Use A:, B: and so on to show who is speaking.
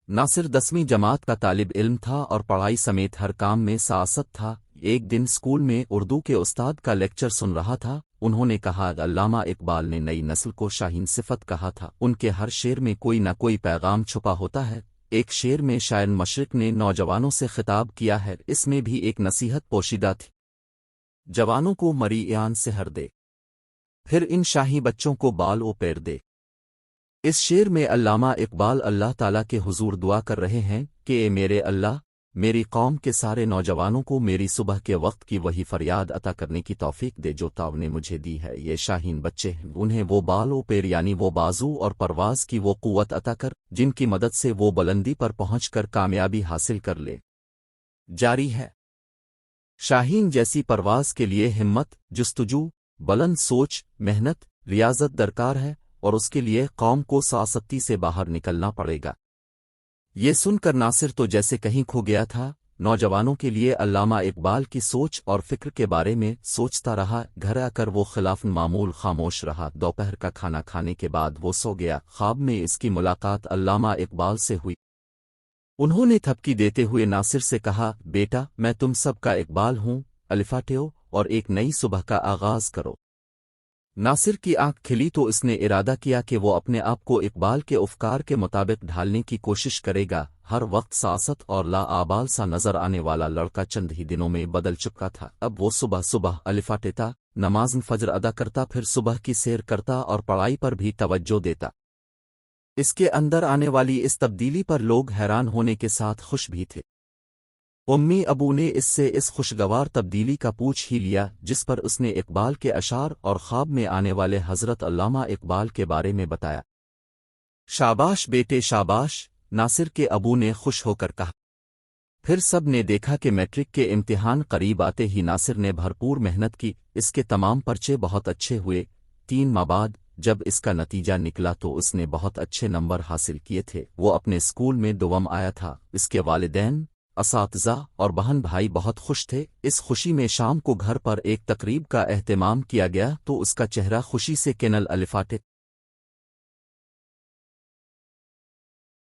A: नासिर 10वीं जमात का तालिब इल्म था और पढ़ाई समेत हर काम में सासत था। एक दिन स्कूल में उर्दू के उस्ताद का लेक्चर सुन रहा था। उन्होंने कहा, अल्लामा इकबाल ने नई नस्ल को शाहीन सिफत कहा था। उनके हर शेर में कोई न कोई पैगाम छुपा होता है। एक शेर में शायर मशरिक ने नौजवानों से खिताब किया है, इसमें भी एक नसीहत पोशीदा थी। जवानों को मरी यान से हर दे, फिर इन शाही बच्चों को बाल ओ पैर दे। इस शेर में अल्लामा इकबाल अल्लाह ताला के हुजूर दुआ कर रहे हैं कि ए मेरे अल्लाह, मेरी कौम के सारे नौजवानों को मेरी सुबह के वक्त की वही फरियाद अता करने की तौफीक दे जो तावने मुझे दी है। ये शाहीन बच्चे हैं, उन्हें वो बाल ओ पैर यानी वो बाजू और परवाज की वो कुव्वत अता कर जिनकी मदद से वो बुलंदी पर पहुंचकर कामयाबी हासिल कर ले। जारी है। शाहीन जैसी परवाज के लिए हिम्मत, जुस्तजू, बुलंद सोच, मेहनत, रियाजत दरकार है और उसके लिए कौम को सासत्ती से बाहर निकलना पड़ेगा। ये सुनकर नासिर तो जैसे कहीं खो गया था। नौजवानों के लिए अल्लामा इकबाल की सोच और फिक्र के बारे में सोचता रहा। घर आकर वो खिलाफ मामूल खामोश रहा। दोपहर का खाना खाने के बाद वो सो गया। ख्वाब में इसकी मुलाकात अल्लामा इकबाल से हुई। उन्होंने थपकी देते हुए नासिर से कहा, बेटा, मैं तुम सब का इकबाल हूँ, अलिफाटेओ और एक नई सुबह का आगाज करो। नासिर की आंख खिली तो इसने इरादा किया कि वो अपने आप को इकबाल के अफकार के मुताबिक ढालने की कोशिश करेगा। हर वक्त सासत और ला आबाल सा नजर आने वाला लड़का चंद ही दिनों में बदल चुका था। अब वो सुबह सुबह अलिफाटेता, नमाज फजर अदा करता, फिर सुबह की सैर करता और पढ़ाई पर भी तवज्जो देता। इसके अंदर आने वाली इस तब्दीली पर लोग हैरान होने के साथ खुश भी थे। उम्मी अबू ने इससे इस खुशगवार तब्दीली का पूछ ही लिया, जिस पर उसने इकबाल के अशार और ख्वाब में आने वाले हजरत अल्लामा इकबाल के बारे में बताया। शाबाश बेटे शाबाश, नासिर के अबू ने खुश होकर कहा। फिर सब ने देखा कि मैट्रिक के इम्तिहान करीब आते ही नासिर ने भरपूर मेहनत की। इसके तमाम पर्चे बहुत अच्छे हुए। 3 माह बाद जब इसका नतीजा निकला तो उसने बहुत अच्छे नंबर हासिल किए थे। वो अपने स्कूल में दुआम आया था। इसके वालिदैन, असातिज़ा और बहन भाई बहुत खुश थे। इस खुशी में शाम को घर पर एक तकरीब का एहतमाम किया गया तो उसका चेहरा खुशी से केनल अलिफाटे